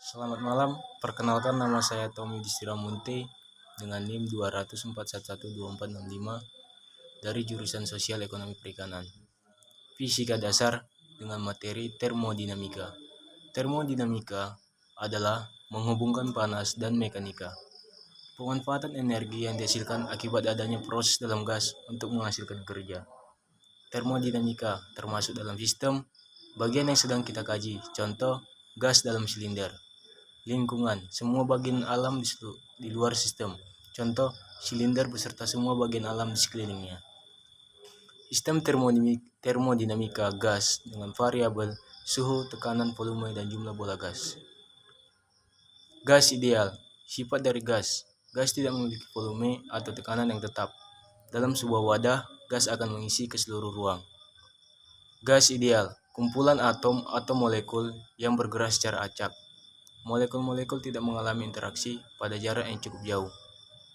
Selamat malam, perkenalkan nama saya Tommy Distira Munte dengan NIM 204112465 dari jurusan Sosial Ekonomi Perikanan. Fisika dasar dengan materi termodinamika. Termodinamika adalah menghubungkan panas dan mekanika. Pemanfaatan energi yang dihasilkan akibat adanya proses dalam gas untuk menghasilkan kerja. Termodinamika termasuk dalam sistem bagian yang sedang kita kaji, contoh gas dalam silinder. Lingkungan, semua bagian alam di luar sistem, contoh silinder beserta semua bagian alam di sekelilingnya. Sistem termodinamika gas dengan variabel suhu, tekanan, volume, dan jumlah bola gas. Gas ideal, sifat dari gas. Gas tidak memiliki volume atau tekanan yang tetap. Dalam sebuah wadah, gas akan mengisi ke seluruh ruang. Gas ideal, kumpulan atom atau molekul yang bergerak secara acak. Molekul-molekul tidak mengalami interaksi pada jarak yang cukup jauh.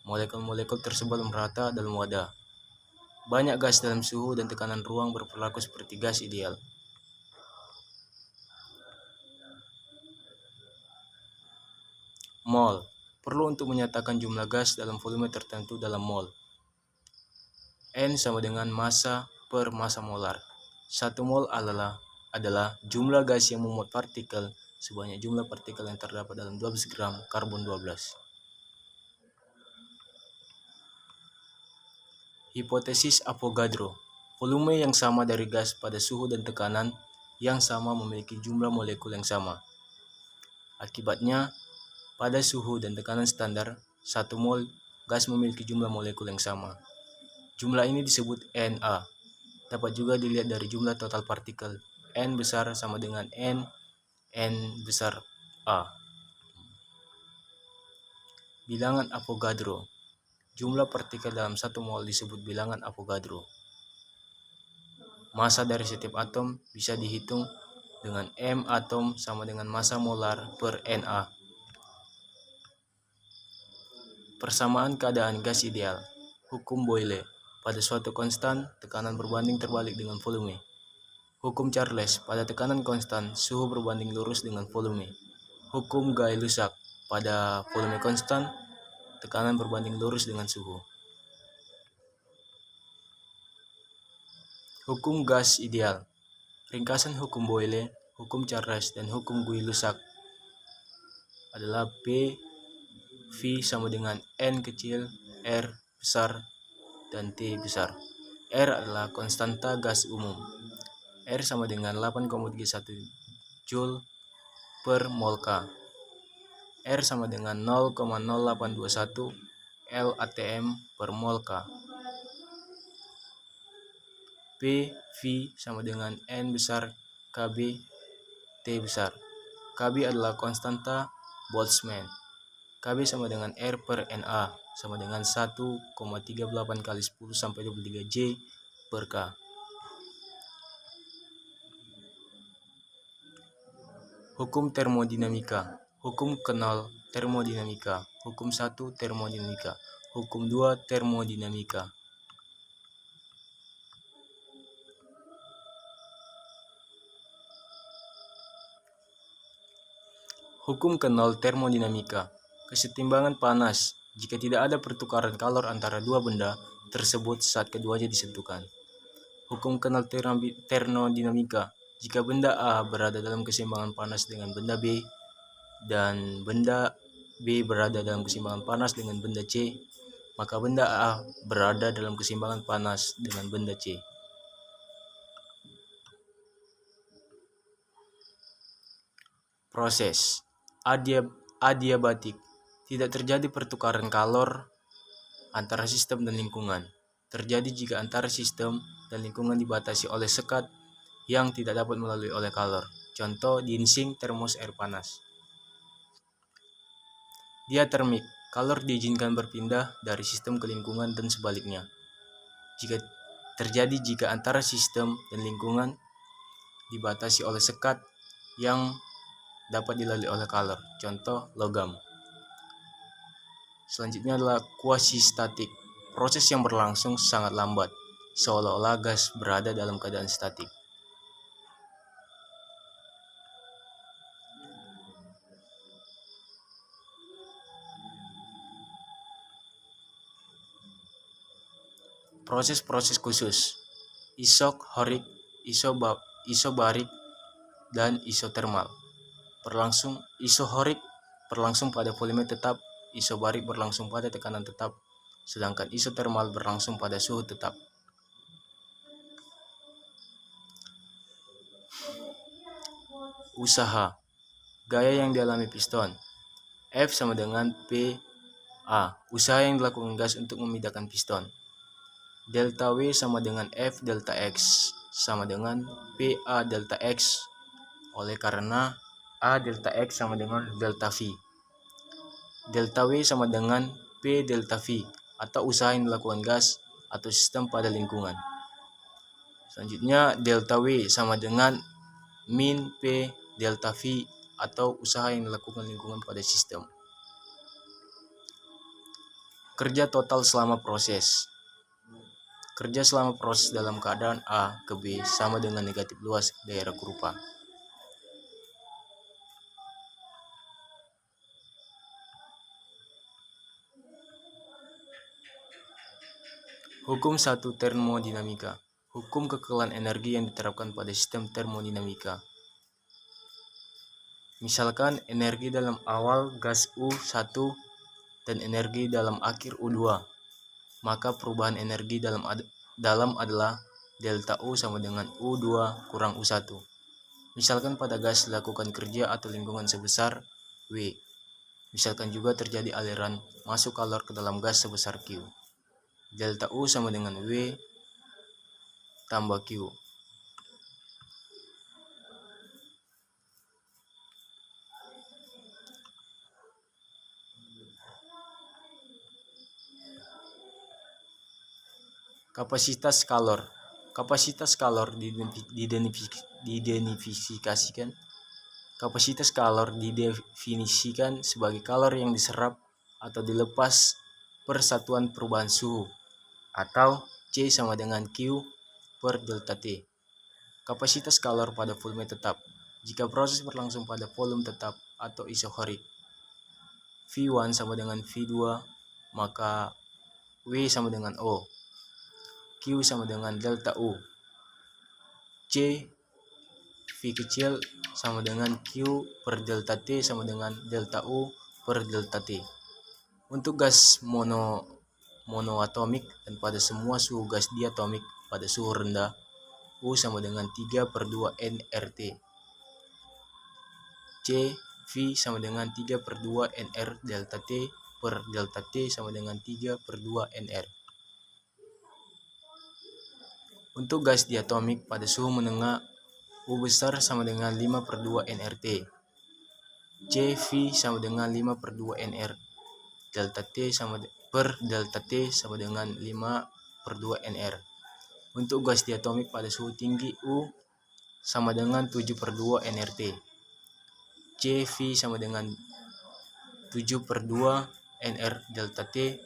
Molekul-molekul tersebar merata dalam wadah. Banyak gas dalam suhu dan tekanan ruang berperilaku seperti gas ideal. Mol, perlu untuk menyatakan jumlah gas dalam volume tertentu dalam mol. N sama dengan massa per massa molar. 1 mol adalah jumlah gas yang memuat partikel sebanyak jumlah partikel yang terdapat dalam 12 gram karbon 12. Hipotesis Avogadro, volume yang sama dari gas pada suhu dan tekanan yang sama memiliki jumlah molekul yang sama. Akibatnya, pada suhu dan tekanan standar, 1 mol gas memiliki jumlah molekul yang sama. Jumlah ini disebut Na. Dapat juga dilihat dari jumlah total partikel. N besar sama dengan N besar A. Bilangan Avogadro. Jumlah partikel dalam 1 mol disebut bilangan Avogadro. Massa dari setiap atom bisa dihitung dengan M atom sama dengan massa molar per Na. Persamaan keadaan gas ideal. Hukum Boyle. Pada suatu konstan, tekanan berbanding terbalik dengan volume. Hukum Charles. Pada tekanan konstan, suhu berbanding lurus dengan volume. Hukum Gay-Lussac. Pada volume konstan, tekanan berbanding lurus dengan suhu. Hukum gas ideal. Ringkasan hukum Boyle, hukum Charles, dan hukum Gay-Lussac adalah P V sama dengan N kecil, R besar, dan T besar. R adalah konstanta gas umum. R sama dengan 8,31 Joule per mol K. R sama dengan 0,0821 LATM per mol K. P V sama dengan N besar Kb T besar. Kb adalah konstanta Boltzmann. Kb sama dengan R per Na sama dengan 1,38 kali 10 sampai 23 J per K. Hukum termodinamika. Hukum kenal termodinamika. Hukum 1 termodinamika. Hukum 2 termodinamika. Hukum kenal termodinamika. Kesetimbangan panas jika tidak ada pertukaran kalor antara dua benda tersebut saat keduanya disentuhkan. Hukum kenal termodinamika. Jika benda A berada dalam keseimbangan panas dengan benda B dan benda B berada dalam keseimbangan panas dengan benda C, maka benda A berada dalam keseimbangan panas dengan benda C. Proses adiabatik. Tidak terjadi pertukaran kalor antara sistem dan lingkungan. Terjadi jika antara sistem dan lingkungan dibatasi oleh sekat yang tidak dapat melalui oleh kalor. Contoh ginseng termos air panas. Diatermik. Kalor diizinkan berpindah dari sistem ke lingkungan dan sebaliknya. Jika antara sistem dan lingkungan dibatasi oleh sekat yang dapat dilalui oleh kalor. Contoh logam. Selanjutnya adalah quasi-statik. Proses yang berlangsung sangat lambat, seolah-olah gas berada dalam keadaan statik. proses-proses khusus, isohorik, isobarik, dan isotermal. Isohorik berlangsung pada volume tetap, isobarik berlangsung pada tekanan tetap, sedangkan isotermal berlangsung pada suhu tetap. Usaha. Gaya yang dialami piston. F sama dengan PA. Usaha yang dilakukan gas untuk memindahkan piston. Delta W sama dengan F delta X sama dengan PA delta X. Oleh karena A delta X sama dengan delta V. Delta W sama dengan P delta V atau usaha yang dilakukan gas atau sistem pada lingkungan. Selanjutnya delta W sama dengan min P delta V atau usaha yang dilakukan lingkungan pada sistem. Kerja total selama proses. Kerja selama proses dalam keadaan A ke B sama dengan negatif luas daerah kurva. Hukum 1 termodinamika. Hukum kekekalan energi yang diterapkan pada sistem termodinamika. Misalkan energi dalam awal gas U1 dan energi dalam akhir U2. Maka perubahan energi dalam adalah delta U sama dengan U2 kurang U1. Misalkan pada gas dilakukan kerja atau lingkungan sebesar W. Misalkan juga terjadi aliran masuk kalor ke dalam gas sebesar Q. Delta U sama dengan W tambah Q. Kapasitas kalor. Kapasitas kalor didefinisikan. Kapasitas kalor didefinisikan sebagai kalor yang diserap atau dilepas per satuan perubahan suhu, atau C sama dengan Q per delta T. Kapasitas kalor pada volume tetap. Jika proses berlangsung pada volume tetap atau isohorik, V1 sama dengan V2, maka W sama dengan O. Q sama dengan delta U. C, V kecil sama dengan Q per delta T sama dengan delta U per delta T. Untuk gas monoatomik dan pada semua suhu gas diatomik pada suhu rendah, U sama dengan 3/2 nRT. C, V sama dengan 3/2 nR delta T per delta T sama dengan 3/2 nR. Untuk gas diatomik pada suhu menengah, U besar sama dengan 5/2 nRT. CV sama dengan 5/2 nR. Delta T per delta T sama dengan 5/2 nR. Untuk gas diatomik pada suhu tinggi, U sama dengan 7/2 nRT. CV sama dengan 7/2 nR delta T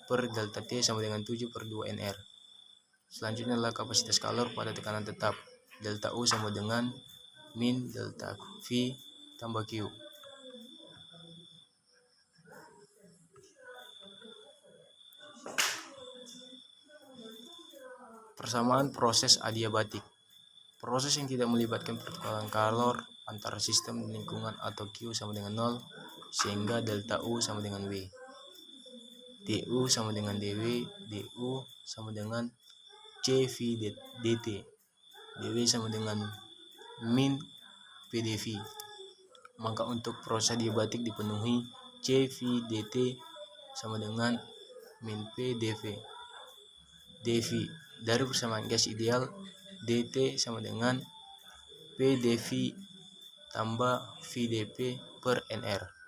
per delta T sama dengan 7/2 nR. Selanjutnya adalah kapasitas kalor pada tekanan tetap. Delta U sama dengan min delta V tambah Q. Persamaan proses adiabatik. Proses yang tidak melibatkan pertukaran kalor antara sistem dan lingkungan atau Q sama dengan 0, sehingga delta U sama dengan W. DU sama dengan DW, DU sama dengan CV dt, dW sama dengan min PdV. Maka untuk proses adiabatik dipenuhi CV dt sama dengan min PdV. dV dari persamaan gas ideal, dt sama dengan PdV tambah VdP per nR.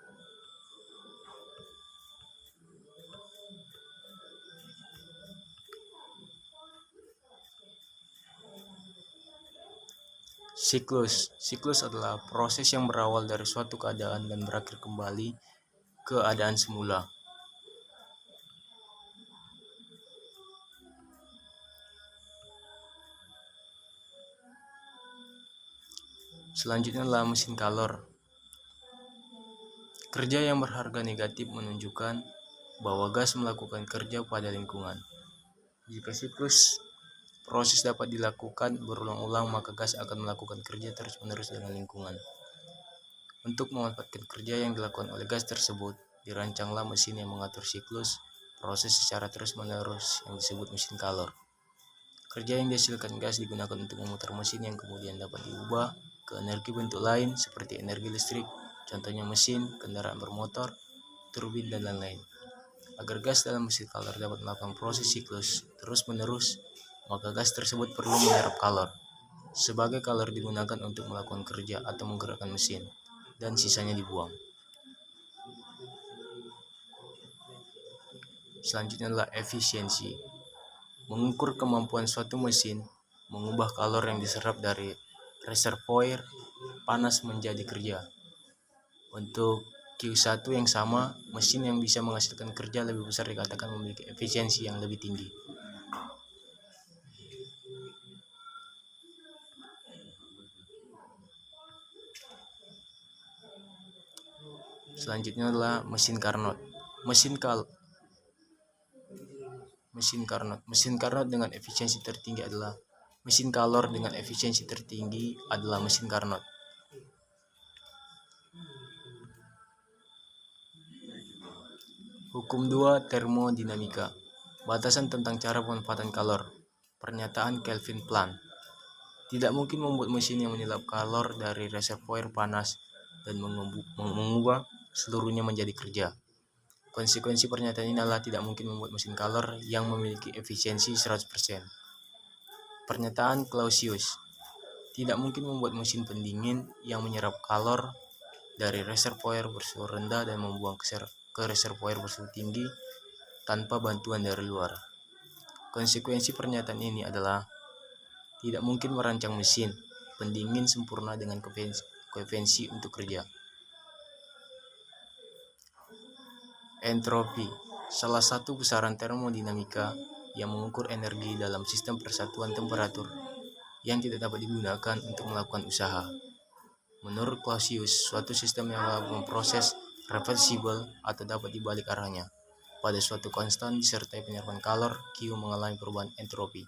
Siklus adalah proses yang berawal dari suatu keadaan dan berakhir kembali ke keadaan semula. Selanjutnya adalah mesin kalor. Kerja yang berharga negatif menunjukkan bahwa gas melakukan kerja pada lingkungan. Jika siklus proses dapat dilakukan berulang-ulang, maka gas akan melakukan kerja terus-menerus dengan lingkungan. Untuk memanfaatkan kerja yang dilakukan oleh gas tersebut, dirancanglah mesin yang mengatur siklus proses secara terus-menerus yang disebut mesin kalor. Kerja yang dihasilkan gas digunakan untuk memutar mesin yang kemudian dapat diubah ke energi bentuk lain seperti energi listrik, contohnya mesin, kendaraan bermotor, turbin, dan lain-lain. Agar gas dalam mesin kalor dapat melakukan proses siklus terus-menerus, maka gas tersebut perlu menyerap kalor. Sebagai kalor digunakan untuk melakukan kerja atau menggerakkan mesin, dan sisanya dibuang. Selanjutnya adalah efisiensi. Mengukur kemampuan suatu mesin mengubah kalor yang diserap dari reservoir panas menjadi kerja. Untuk Q1 yang sama, mesin yang bisa menghasilkan kerja lebih besar dikatakan memiliki efisiensi yang lebih tinggi. Selanjutnya adalah mesin Carnot. Mesin Carnot dengan efisiensi tertinggi adalah mesin kalor dengan efisiensi tertinggi adalah mesin Carnot. Hukum 2 termodinamika. Batasan tentang cara pemanfaatan kalor. Pernyataan Kelvin Plan. Tidak mungkin membuat mesin yang menyerap kalor dari reservoir panas dan mengubah seluruhnya menjadi kerja. Konsekuensi pernyataan ini adalah tidak mungkin membuat mesin kalor yang memiliki efisiensi 100%. Pernyataan Clausius. Tidak mungkin membuat mesin pendingin yang menyerap kalor dari reservoir bersuhu rendah dan membuang ke reservoir bersuhu tinggi tanpa bantuan dari luar. Konsekuensi pernyataan ini adalah tidak mungkin merancang mesin pendingin sempurna dengan koefisiensi untuk kerja. Entropi, salah satu besaran termodinamika yang mengukur energi dalam sistem persatuan temperatur yang tidak dapat digunakan untuk melakukan usaha. Menurut Clausius, suatu sistem yang melakukan proses reversible atau dapat dibalik arahnya pada suatu konstan disertai penyerapan kalor Q mengalami perubahan entropi.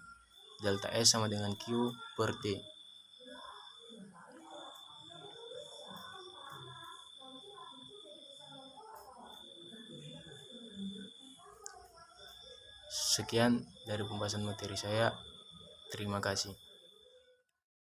Delta S sama dengan Q per T. Sekian dari pembahasan materi saya. Terima kasih.